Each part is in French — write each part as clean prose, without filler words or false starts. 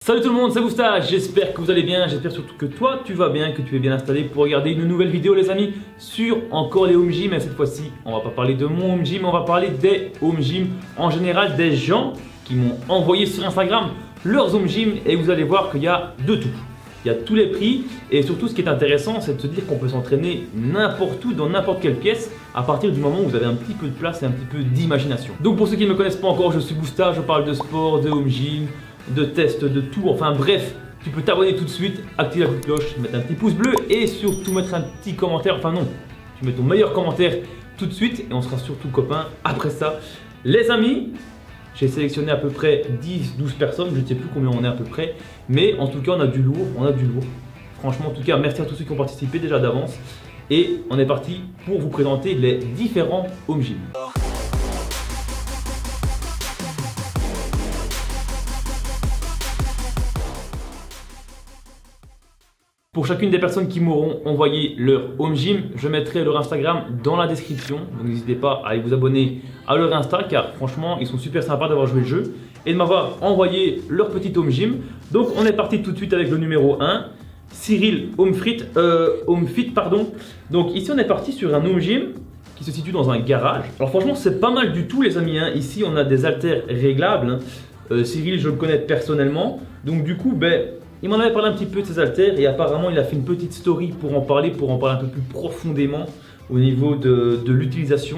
Salut tout le monde, c'est Gustave, j'espère que vous allez bien, j'espère surtout que toi tu vas bien, que tu es bien installé pour regarder une nouvelle vidéo les amis sur encore les home gym. Et cette fois-ci on va pas parler de mon home gym, on va parler des home gym en général, des gens qui m'ont envoyé sur Instagram leurs home gym et vous allez voir qu'il y a de tout. Il y a tous les prix et surtout ce qui est intéressant c'est de se dire qu'on peut s'entraîner n'importe où, dans n'importe quelle pièce à partir du moment où vous avez un petit peu de place et un petit peu d'imagination. Donc pour ceux qui ne me connaissent pas encore, je suis Gustave, je parle de sport, de home gym, de tests, de tout, enfin bref, tu peux t'abonner tout de suite, activer la petite cloche, mettre un petit pouce bleu et surtout mettre un petit commentaire, enfin non, tu mets ton meilleur commentaire tout de suite et on sera surtout copains après ça. Les amis, j'ai sélectionné à peu près 10-12 personnes, je ne sais plus combien on est à peu près, mais en tout cas on a du lourd, Franchement en tout cas merci à tous ceux qui ont participé déjà d'avance et on est parti pour vous présenter les différents home gym. Pour chacune des personnes qui m'auront envoyé leur home gym, je mettrai leur Instagram dans la description. Donc n'hésitez pas à aller vous abonner à leur Insta car franchement ils sont super sympas d'avoir joué le jeu et de m'avoir envoyé leur petit home gym. Donc on est parti tout de suite avec le numéro 1, Cyril Homefit. Donc ici on est parti sur un home gym qui se situe dans un garage. Alors franchement c'est pas mal du tout les amis, hein. Ici on a des haltères réglables. Cyril je le connais personnellement. Donc du coup il m'en avait parlé un petit peu de ses haltères et apparemment il a fait une petite story pour en parler un peu plus profondément au niveau de l'utilisation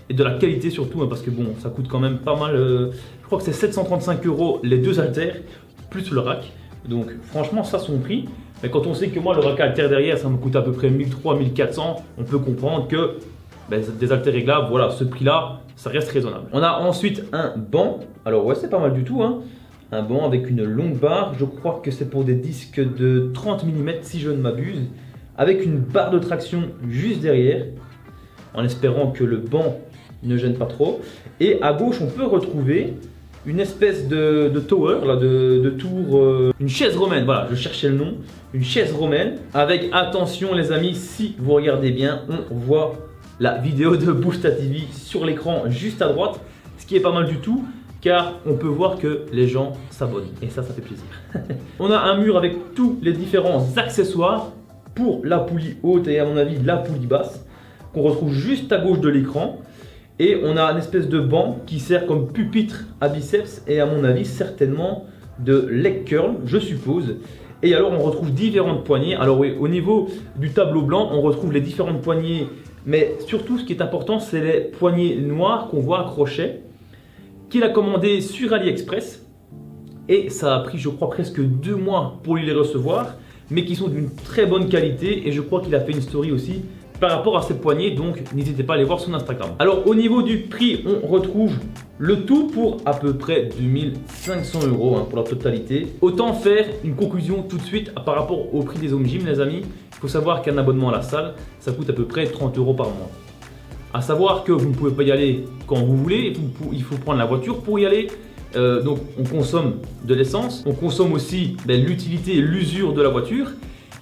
et de la qualité surtout, hein, parce que bon ça coûte quand même pas mal, je crois que c'est 735 € les deux haltères plus le rack, donc franchement ça son prix, mais quand on sait que moi le rack haltère derrière ça me coûte à peu près 1300-1400, on peut comprendre que des haltères réglables, voilà, ce prix là ça reste raisonnable. On a ensuite un banc, alors ouais c'est pas mal du tout, hein. Un banc avec une longue barre, je crois que c'est pour des disques de 30 mm si je ne m'abuse, avec une barre de traction juste derrière, en espérant que le banc ne gêne pas trop. Et à gauche on peut retrouver une espèce de tower, là, de tour, une chaise romaine, voilà je cherchais le nom, une chaise romaine, avec attention les amis, si vous regardez bien, on voit la vidéo de Boosta TV sur l'écran juste à droite, ce qui est pas mal du tout. Car on peut voir que les gens s'abonnent et ça fait plaisir. On a un mur avec tous les différents accessoires pour la poulie haute et à mon avis la poulie basse qu'on retrouve juste à gauche de l'écran. Et on a une espèce de banc qui sert comme pupitre à biceps et à mon avis certainement de leg curl je suppose. Et alors on retrouve différentes poignées. Alors oui, au niveau du tableau blanc on retrouve les différentes poignées, mais surtout ce qui est important c'est les poignées noires qu'on voit à crochet, qu'il a commandé sur AliExpress et ça a pris je crois presque 2 mois pour lui les recevoir, mais qui sont d'une très bonne qualité et je crois qu'il a fait une story aussi par rapport à ces poignées, donc n'hésitez pas à aller voir son Instagram. Alors au niveau du prix on retrouve le tout pour à peu près 2500 € hein, pour la totalité. Autant faire une conclusion tout de suite par rapport au prix des home gym les amis. Il faut savoir qu'un abonnement à la salle ça coûte à peu près 30 € par mois. À savoir que vous ne pouvez pas y aller quand vous voulez, il faut prendre la voiture pour y aller. Donc on consomme de l'essence, on consomme aussi l'utilité et l'usure de la voiture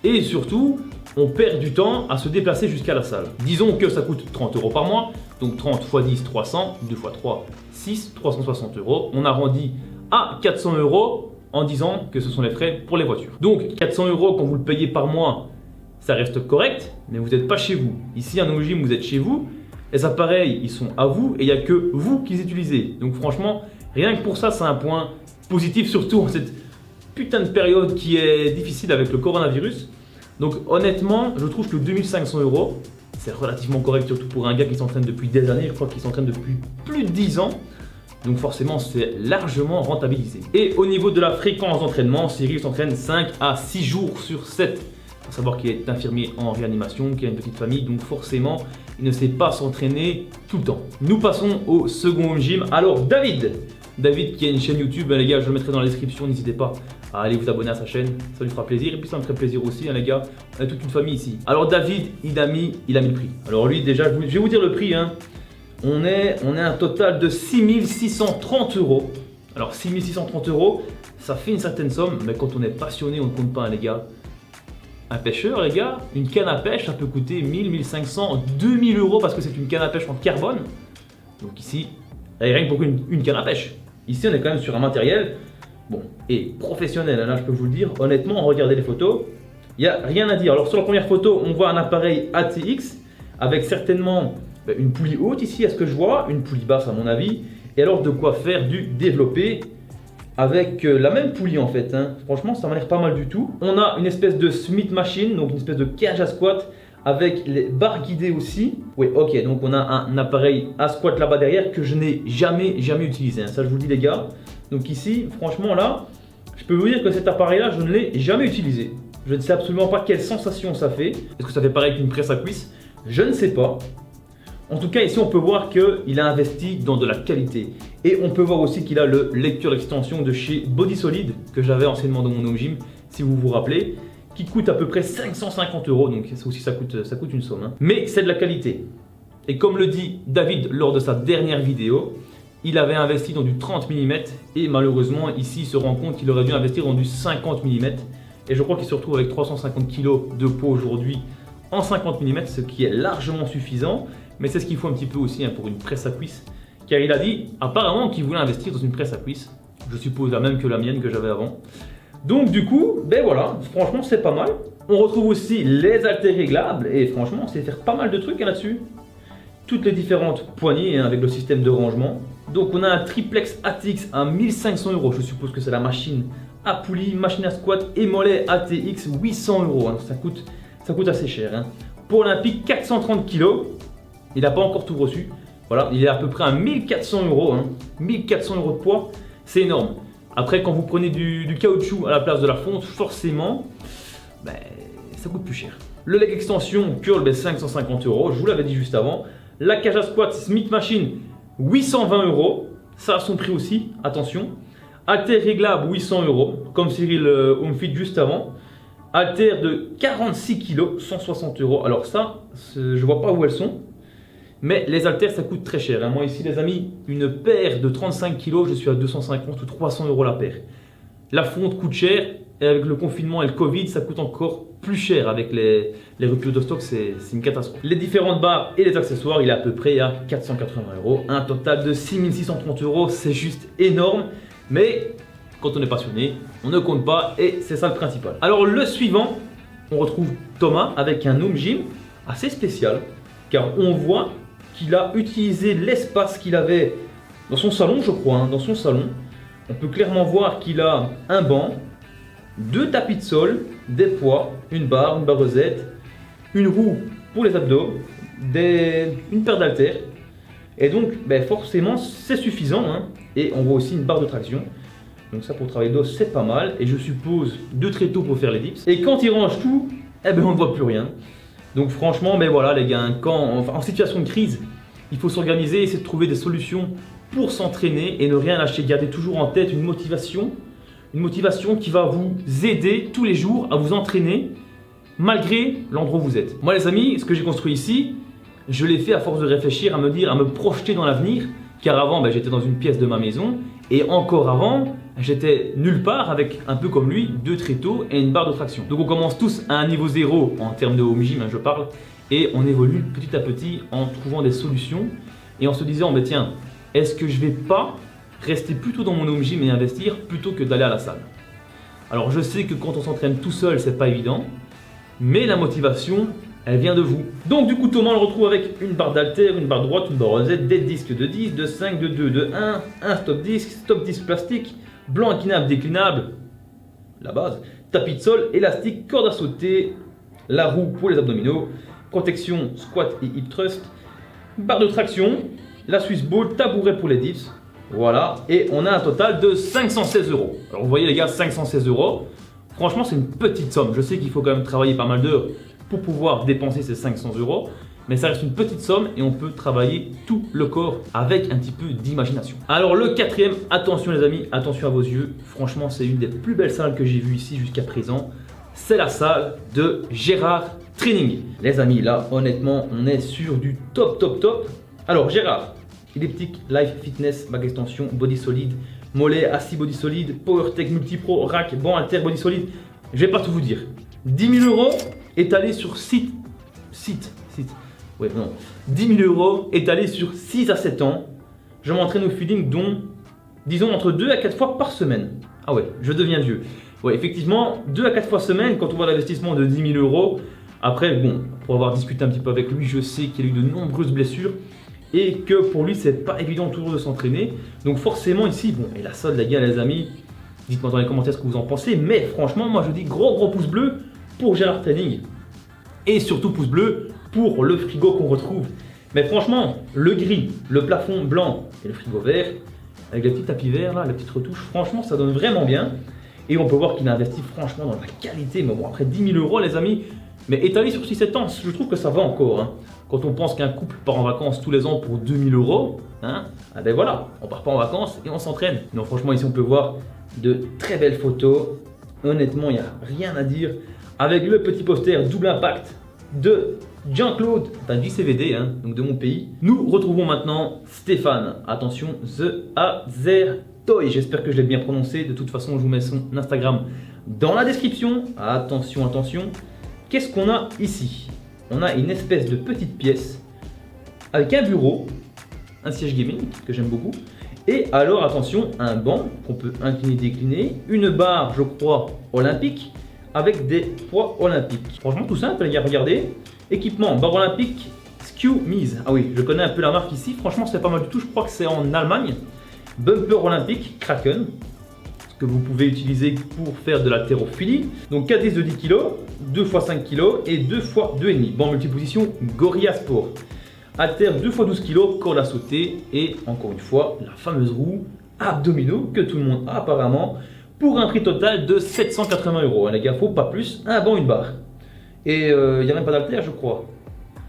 et surtout on perd du temps à se déplacer jusqu'à la salle. Disons que ça coûte 30 € par mois, donc 30 x 10, 300, 2 x 3, 6, 360 €. On arrondit à 400 € en disant que ce sont les frais pour les voitures. Donc 400 € quand vous le payez par mois, ça reste correct, mais vous n'êtes pas chez vous. Ici un home gym vous êtes chez vous. Les appareils, ils sont à vous et il n'y a que vous qui les utilisez. Donc franchement, rien que pour ça, c'est un point positif, surtout en cette putain de période qui est difficile avec le coronavirus. Donc honnêtement, je trouve que 2500 €, c'est relativement correct, surtout pour un gars qui s'entraîne depuis des années. Je crois qu'il s'entraîne depuis plus de 10 ans. Donc forcément, c'est largement rentabilisé. Et au niveau de la fréquence d'entraînement, Cyril s'entraîne 5 à 6 jours sur 7. Il faut savoir qu'il est infirmier en réanimation, qu'il a une petite famille, donc forcément, il ne sait pas s'entraîner tout le temps. Nous passons au second home gym. Alors David qui a une chaîne YouTube, hein, les gars, je le mettrai dans la description, n'hésitez pas à aller vous abonner à sa chaîne, ça lui fera plaisir et puis ça me ferait plaisir aussi, hein, les gars, on a toute une famille ici. Alors David, il a mis le prix. Alors lui déjà, je vais vous dire le prix, hein. On est un total de 6630 €. Alors 6630 €, ça fait une certaine somme, mais quand on est passionné, on ne compte pas, hein, les gars. Un pêcheur, les gars, une canne à pêche, ça peut coûter 1000, 1500, 2000 € parce que c'est une canne à pêche en carbone. Donc ici, rien que pour une canne à pêche. Ici, on est quand même sur un matériel Bon, et professionnel, là je peux vous le dire, honnêtement, regardez les photos, il n'y a rien à dire. Alors sur la première photo, on voit un appareil ATX avec certainement une poulie haute ici, à ce que je vois, une poulie basse à mon avis, et alors de quoi faire du développé avec la même poulie en fait, hein. Franchement ça m'a l'air pas mal du tout. On a une espèce de Smith Machine, donc une espèce de cage à squat avec les barres guidées aussi. Oui, ok, donc on a un appareil à squat là-bas derrière que je n'ai jamais utilisé, hein. Ça je vous le dis les gars. Donc ici, franchement là, je peux vous dire que cet appareil là, je ne l'ai jamais utilisé. Je ne sais absolument pas quelle sensation ça fait. Est-ce que ça fait pareil qu'une presse à cuisse? Je ne sais pas. En tout cas, ici, on peut voir qu'il a investi dans de la qualité. Et on peut voir aussi qu'il a le lecteur d'extension de chez Body Solid, que j'avais anciennement dans mon home gym, si vous vous rappelez, qui coûte à peu près 550 €. Donc ça aussi, ça coûte une somme, hein. Mais c'est de la qualité. Et comme le dit David lors de sa dernière vidéo, il avait investi dans du 30 mm et malheureusement, ici, il se rend compte qu'il aurait dû investir dans du 50 mm. Et je crois qu'il se retrouve avec 350 kg de poids aujourd'hui en 50 mm, ce qui est largement suffisant. Mais c'est ce qu'il faut un petit peu aussi, hein, pour une presse à cuisse. Car il a dit apparemment qu'il voulait investir dans une presse à cuisse. Je suppose la même que la mienne que j'avais avant. Donc du coup, ben voilà, franchement c'est pas mal. On retrouve aussi les haltères réglables et franchement on sait faire pas mal de trucs, hein, là-dessus. Toutes les différentes poignées, hein, avec le système de rangement. Donc on a un triplex ATX à 1500 €. Je suppose que c'est la machine à poulie, machine à squat et mollet ATX 800 €. Hein. Ça coûte assez cher, hein. Pour l'Olympique 430 kg. Il n'a pas encore tout reçu. Voilà, il est à peu près à 1400 €. Hein. 1400 € de poids, c'est énorme. Après, quand vous prenez du caoutchouc à la place de la fonte, forcément, ben, ça coûte plus cher. Le leg extension curl, 550 €. Je vous l'avais dit juste avant. La cage à squat Smith Machine, 820 €. Ça a son prix aussi, attention. Haltère réglable, 800 €, comme Cyril Homefit juste avant. Haltère de 46 kg, 160 €. Alors ça, je vois pas où elles sont. Mais les haltères, ça coûte très cher, hein. Moi ici les amis, une paire de 35 kg, je suis à 250 ou 300 € la paire. La fonte coûte cher, et avec le confinement et le Covid, ça coûte encore plus cher. Avec les ruptures de stock, c'est une catastrophe. Les différentes barres et les accessoires, il est à peu près à 480 €. Un total de 6630 €, c'est juste énorme. Mais quand on est passionné, on ne compte pas et c'est ça le principal. Alors le suivant, on retrouve Thomas avec un home gym assez spécial. Car on voit qu'il a utilisé l'espace qu'il avait dans son salon, je crois, hein, dans son salon. On peut clairement voir qu'il a un banc, 2 tapis de sol, des poids, une barrezette, une roue pour les abdos, une paire d'haltères. Et donc, ben forcément, c'est suffisant, hein. Et on voit aussi une barre de traction. Donc ça, pour travailler dos, c'est pas mal. Et je suppose 2 tréteaux pour faire les dips. Et quand il range tout, eh ben, on ne voit plus rien. Donc franchement, mais voilà les gars, en situation de crise, il faut s'organiser, essayer de trouver des solutions pour s'entraîner et ne rien lâcher. Gardez toujours en tête une motivation qui va vous aider tous les jours à vous entraîner malgré l'endroit où vous êtes. Moi les amis, ce que j'ai construit ici, je l'ai fait à force de réfléchir, à me projeter dans l'avenir. Car avant, j'étais dans une pièce de ma maison et encore avant, j'étais nulle part avec, un peu comme lui, 2 tréteaux et une barre de traction. Donc on commence tous à un niveau 0 en termes de home gym, hein, je parle, et on évolue petit à petit en trouvant des solutions et en se disant, tiens, est-ce que je vais pas rester plutôt dans mon home gym et investir plutôt que d'aller à la salle? Alors je sais que quand on s'entraîne tout seul, c'est pas évident, mais la motivation, elle vient de vous. Donc du coup Thomas on le retrouve avec une barre d'haltère, une barre droite, une barre Z, des disques de 10, de 5, de 2, de 1, un stop disque plastique, blanc inclinable, déclinable, la base, tapis de sol, élastique, corde à sauter, la roue pour les abdominaux, protection squat et hip thrust, barre de traction, la Swiss ball, tabouret pour les dips. Voilà, et on a un total de 516 €. Alors vous voyez les gars, 516 €. Franchement c'est une petite somme. Je sais qu'il faut quand même travailler pas mal d'heures pour pouvoir dépenser ces 500 €, mais ça reste une petite somme et on peut travailler tout le corps avec un petit peu d'imagination. Alors le quatrième, attention les amis, attention à vos yeux, franchement c'est une des plus belles salles que j'ai vues ici jusqu'à présent, c'est la salle de Gérard Training. Les amis, là honnêtement on est sur du top. Alors Gérard, elliptique, life fitness, bague extension, body solide, mollet, assis body solide, powertech multipro, rack, banc halter body solide, je vais pas tout vous dire. 10 000 € étalés sur 10 000 € étalés sur 6 à 7 ans. Je m'entraîne au feeling dont, disons, entre 2 à 4 fois par semaine. Ah ouais, je deviens vieux. Ouais, effectivement, 2 à 4 fois semaine, quand on voit l'investissement de 10 000 euros. Après, bon, pour avoir discuté un petit peu avec lui, je sais qu'il a eu de nombreuses blessures et que pour lui, c'est pas évident toujours de s'entraîner. Donc forcément ici, bon, et la solde, les gars, les amis, dites-moi dans les commentaires ce que vous en pensez. Mais franchement, moi je dis gros pouce bleu pour Gérard Training. Et surtout pouce bleu pour le frigo qu'on retrouve. Mais franchement, le gris, le plafond blanc et le frigo vert, avec les petits tapis verts là, les petites retouches, franchement ça donne vraiment bien. Et on peut voir qu'il a investi franchement dans la qualité. Mais bon, après 10 000 euros les amis, mais étalé sur 6-7 ans, je trouve que ça va encore. Hein. Quand on pense qu'un couple part en vacances tous les ans pour 2 000 euros, hein, ah ben voilà, on part pas en vacances et on s'entraîne. Non, franchement, ici on peut voir de très belles photos. Honnêtement, il n'y a rien à dire. Avec le petit poster double impact de Jean-Claude, enfin du CVD, hein, donc de mon pays. Nous retrouvons maintenant Stéphane. Attention, The Azertoy. J'espère que je l'ai bien prononcé. De toute façon, je vous mets son Instagram dans la description. Attention, attention. Qu'est-ce qu'on a ici? On a une espèce de petite pièce avec un bureau, un siège gaming que j'aime beaucoup. Et alors attention, un banc qu'on peut incliner, décliner, une barre, je crois, olympique avec des poids olympiques. Franchement, tout simple, les gars, regardez. Équipement, barre olympique, Skew Mise. Ah oui, je connais un peu la marque ici. Franchement, c'est pas mal du tout. Je crois que c'est en Allemagne. Bumper olympique, Kraken, que vous pouvez utiliser pour faire de l'haltérophilie. Donc 4 disques de 10 kg, 2 x 5 kg et 2 x 2,5. Banc multiposition Gorilla Sport. Haltère 2 x 12 kg, corde à sauter et encore une fois la fameuse roue abdominaux que tout le monde a apparemment pour un prix total de 780 euros. Les gars, faut pas plus, un banc, une barre. Et il n'y a même pas d'haltère, je crois.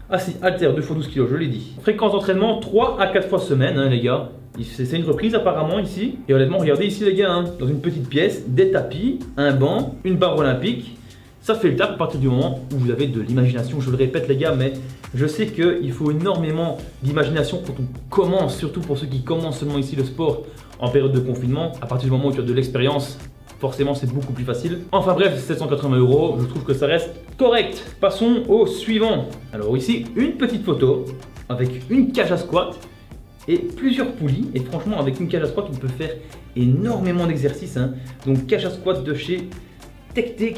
Ah si, haltère 2 x 12 kg, je l'ai dit. Fréquence d'entraînement 3 à 4 fois semaine, hein, les gars. C'est une reprise apparemment ici. Et honnêtement, regardez ici les gars, hein, dans une petite pièce, des tapis, un banc, une barre olympique. Ça fait le taf à partir du moment où vous avez de l'imagination. Je le répète les gars, mais je sais qu'il faut énormément d'imagination quand on commence, surtout pour ceux qui commencent seulement ici le sport en période de confinement. À partir du moment où tu as de l'expérience, forcément c'est beaucoup plus facile. Enfin bref, 780 euros, je trouve que ça reste correct. Passons au suivant. Alors ici, une petite photo avec une cage à squat et plusieurs poulies. Et franchement, avec une cage à squat, on peut faire énormément d'exercices. Hein. Donc cage à squat de chez TechTech,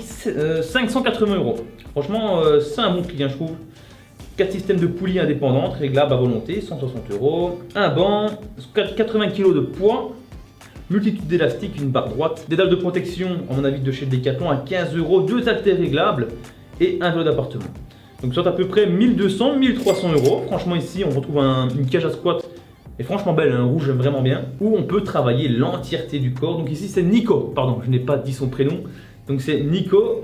580 euros. Franchement, c'est un bon prix, hein, je trouve. 4 systèmes de poulies indépendantes, réglables à volonté, 160 euros. Un banc, 80 kg de poids, multitude d'élastiques, une barre droite, des dalles de protection, à mon avis, de chez Decathlon à 15 euros, 2 haltères réglables et un vélo d'appartement. Donc, soit à peu près 1200-1300 euros. Franchement, ici, on retrouve une cage à squat. Et franchement belle, un rouge, j'aime vraiment bien. Où on peut travailler l'entièreté du corps. Donc ici, c'est Nico. Pardon, je n'ai pas dit son prénom. Donc c'est Nico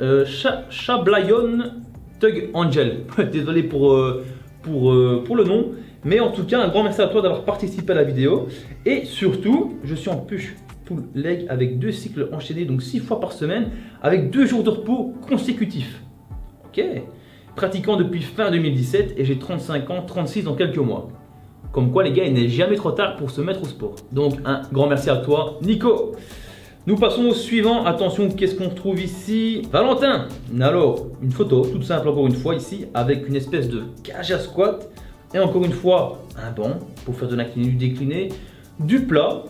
Chablayon Tug Angel. Désolé pour le nom. Mais en tout cas, un grand merci à toi d'avoir participé à la vidéo. Et surtout, je suis en push pull leg avec 2 cycles enchaînés, donc 6 fois par semaine, avec 2 jours de repos consécutifs. Ok. Pratiquant depuis fin 2017 et j'ai 35 ans, 36 dans quelques mois. Comme quoi les gars, il n'est jamais trop tard pour se mettre au sport. Donc un grand merci à toi, Nico. Nous passons au suivant. Attention, qu'est-ce qu'on retrouve ici? Valentin. Alors, une photo toute simple encore une fois ici avec une espèce de cage à squat. Et encore une fois, un banc pour faire de l'incliné, du décliné, du plat,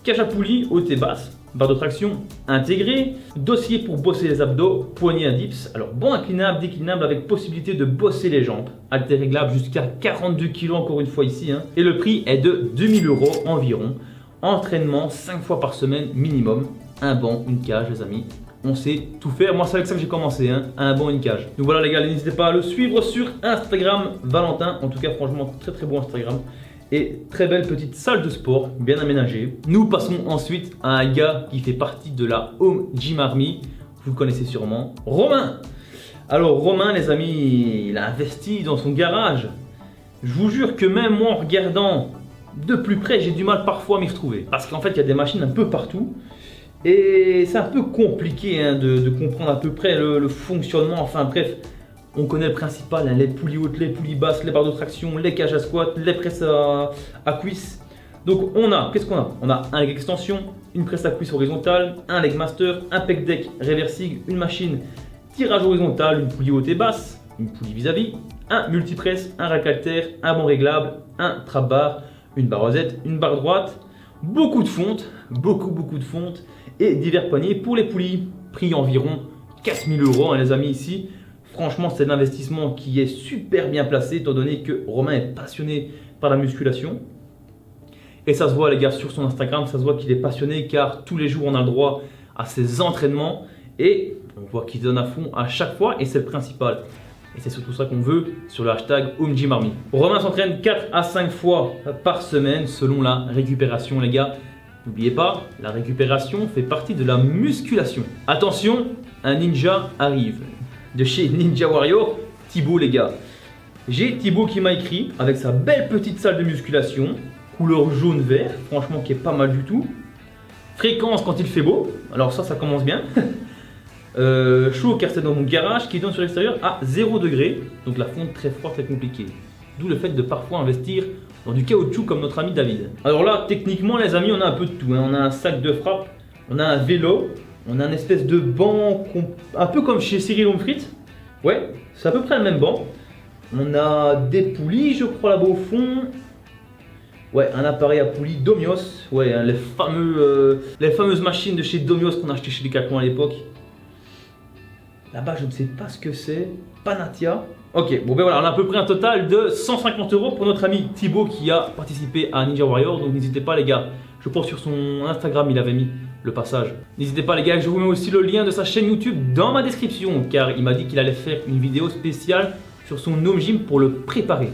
cage à poulie haute et basse, barre de traction intégrée, dossier pour bosser les abdos, poignée à dips. Alors banc inclinable, déclinable avec possibilité de bosser les jambes, haltère réglable jusqu'à 42 kg encore une fois ici. Hein. Et le prix est de 2000 euros environ. Entraînement 5 fois par semaine minimum. Un banc, une cage les amis. On sait tout faire. Moi c'est avec ça que j'ai commencé, hein. Un banc, une cage. Donc voilà les gars, n'hésitez pas à le suivre sur Instagram, Valentin. En tout cas franchement très bon Instagram. Et très belle petite salle de sport, bien aménagée. Nous passons ensuite à un gars qui fait partie de la Home Gym Army. Vous le connaissez sûrement, Romain. Alors Romain les amis, il a investi dans son garage. Je vous jure que même moi en regardant de plus près, j'ai du mal parfois à m'y retrouver. Parce qu'en fait il y a des machines un peu partout. Et c'est un peu compliqué hein, de comprendre à peu près le fonctionnement. Enfin bref, on connaît le principal, hein, les poulies hautes, les poulies basses, les barres de traction, les cages à squat, les presses à cuisses. Donc on a, qu'est-ce qu'on a? On a un leg extension, une presse à cuisse horizontale, un leg master, un pec deck réversible, une machine tirage horizontal, une poulie haute et basse, une poulie vis-à-vis, un multipresse, un rack haltère, un banc réglable, un trap bar, une barre rosette, une barre droite. beaucoup de fonte, beaucoup de fonte et divers poignées pour les poulies. Prix environ 4000 €, hein, les amis, ici. Franchement, c'est l'investissement qui est super bien placé étant donné que Romain est passionné par la musculation. Et ça se voit les gars sur son Instagram, ça se voit qu'il est passionné car tous les jours on a le droit à ses entraînements et on voit qu'il donne à fond à chaque fois et c'est le principal. Et c'est surtout ça qu'on veut sur le hashtag HomeGymArmy. Romain s'entraîne 4 à 5 fois par semaine selon la récupération les gars. N'oubliez pas, la récupération fait partie de la musculation. Attention, un ninja arrive. De chez Ninja Warrior, Thibaut les gars. J'ai Thibaut qui m'a écrit avec sa belle petite salle de musculation, couleur jaune-vert, franchement qui est pas mal du tout. Fréquence quand il fait beau, alors ça commence bien. Chaud car c'est dans mon garage qui donne sur l'extérieur à 0 degré, donc la fonte très froide, très compliquée. D'où le fait de parfois investir dans du caoutchouc comme notre ami David. Alors là, techniquement les amis, on a un peu de tout, hein. On a un sac de frappe, on a un vélo, on a une espèce de banc, un peu comme chez Cyril Homfrit. Ouais, c'est à peu près le même banc. On a des poulies, je crois, là-bas au fond. Ouais, un appareil à poulies Domios. Ouais, hein, les fameuses machines de chez Domios qu'on a acheté chez Decathlon à l'époque. Là-bas, je ne sais pas ce que c'est. Panatia. Ok, bon ben voilà, on a à peu près un total de 150 € pour notre ami Thibaut qui a participé à Ninja Warrior. Donc n'hésitez pas les gars, je pense sur son Instagram il avait mis le passage. N'hésitez pas les gars, je vous mets aussi le lien de sa chaîne YouTube dans ma description car il m'a dit qu'il allait faire une vidéo spéciale sur son home gym pour le préparer.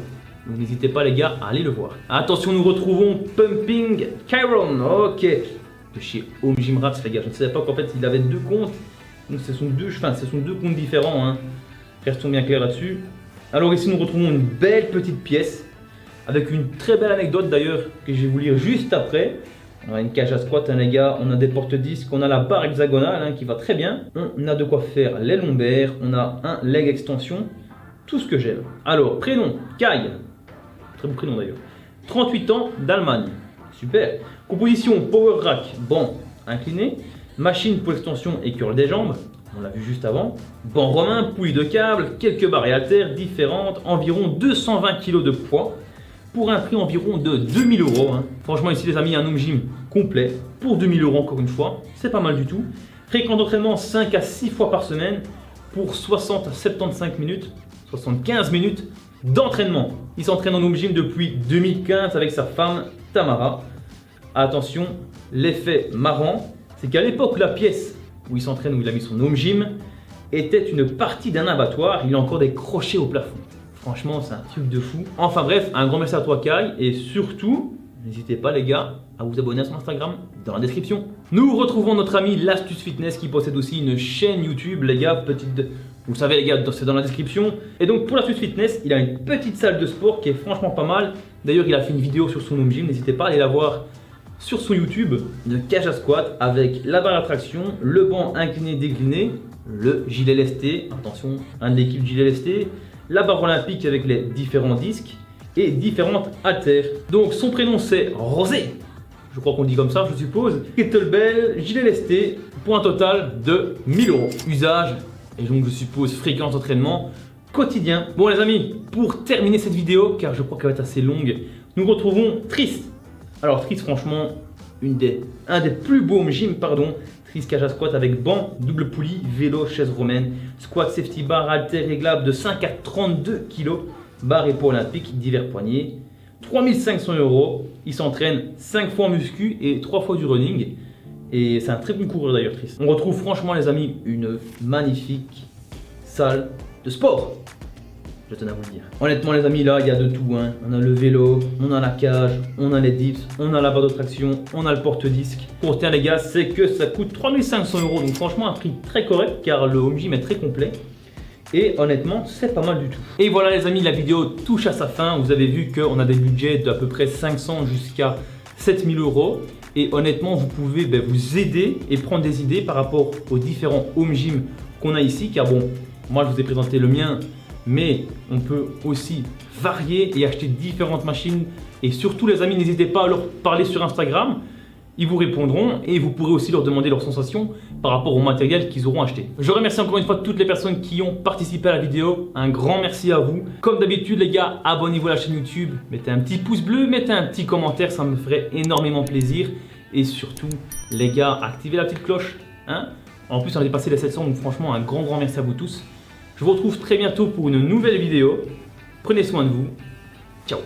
Donc n'hésitez pas les gars à aller le voir. Attention, nous retrouvons Pumping Chiron, ok, de chez Home Gym Rats les gars. Je ne savais pas qu'en fait il avait deux comptes, donc ce sont deux comptes différents, hein. Restons bien clairs là-dessus. Alors ici nous retrouvons une belle petite pièce avec une très belle anecdote d'ailleurs que je vais vous lire juste après. On a une cage à squat hein, les gars, on a des porte-disques, on a la barre hexagonale hein, qui va très bien. On a de quoi faire les lombaires, on a un leg extension, tout ce que j'aime. Alors prénom, Kai, très beau prénom d'ailleurs. 38 ans d'Allemagne, super. Composition power rack, banc incliné, machine pour extension et curl des jambes. On l'a vu juste avant. Banc romain, poulie de câble, quelques barres et haltères différentes, environ 220 kg de poids pour un prix environ de 2000 €. Hein. Franchement, ici les amis, un home gym complet pour 2000 € encore une fois. C'est pas mal du tout. Fréquence d'entraînement 5 à 6 fois par semaine pour 60 à 75 minutes, 75 minutes d'entraînement. Il s'entraîne en home gym depuis 2015 avec sa femme Tamara. Attention, l'effet marrant, c'est qu'à l'époque, la pièce où il s'entraîne, où il a mis son home gym, était une partie d'un abattoir. Il a encore des crochets au plafond. Franchement, c'est un truc de fou. Enfin bref, un grand merci à toi Kai. Et surtout, n'hésitez pas les gars à vous abonner à son Instagram dans la description. Nous retrouvons notre ami l'Astuce Fitness qui possède aussi une chaîne YouTube. Les gars, vous le savez les gars, c'est dans la description. Et donc pour l'Astuce Fitness, il a une petite salle de sport qui est franchement pas mal. D'ailleurs, il a fait une vidéo sur son home gym. N'hésitez pas à aller la voir sur son YouTube, de cage à squat avec la barre à traction, le banc incliné décliné, le gilet lesté, attention, un de l'équipe gilet lesté, la barre olympique avec les différents disques et différentes haltères. Donc son prénom c'est Rosé, je crois qu'on dit comme ça je suppose, kettlebell, gilet lesté pour un total de 1000 €. Usage et donc je suppose fréquence d'entraînement quotidien. Bon les amis, pour terminer cette vidéo, car je crois qu'elle va être assez longue, nous retrouvons Trist. Alors Trist franchement, un des plus beaux home gym, Trist cage à squat avec banc, double poulie, vélo, chaise romaine, squat safety bar, haltère réglable de 5 à 32 kg, barre et poids olympique, divers poignets, 3500 €. Il s'entraîne 5 fois en muscu et 3 fois du running. Et c'est un très bon coureur d'ailleurs Trist. On retrouve franchement les amis une magnifique salle de sport. Je tenais à vous le dire. Honnêtement les amis, là il y a de tout hein. On a le vélo, on a la cage, on a les dips, on a la barre de traction, on a le porte-disque. Pour retenir les gars, c'est que ça coûte 3500 €. Donc franchement un prix très correct car le home gym est très complet. Et honnêtement c'est pas mal du tout. Et voilà les amis, la vidéo touche à sa fin. Vous avez vu qu'on a des budgets d'à peu près 500 jusqu'à 7000 €. Et honnêtement vous pouvez vous aider et prendre des idées par rapport aux différents home gym qu'on a ici. Car bon, moi je vous ai présenté le mien, mais on peut aussi varier et acheter différentes machines. Et surtout les amis, n'hésitez pas à leur parler sur Instagram. Ils vous répondront et vous pourrez aussi leur demander leurs sensations par rapport au matériel qu'ils auront acheté. Je remercie encore une fois toutes les personnes qui ont participé à la vidéo. Un grand merci à vous. Comme d'habitude les gars, abonnez-vous à la chaîne YouTube, mettez un petit pouce bleu, mettez un petit commentaire, ça me ferait énormément plaisir. Et surtout les gars, activez la petite cloche. Hein, en plus on a dépassé les 700, donc franchement un grand merci à vous tous. Je vous retrouve très bientôt pour une nouvelle vidéo. Prenez soin de vous. Ciao.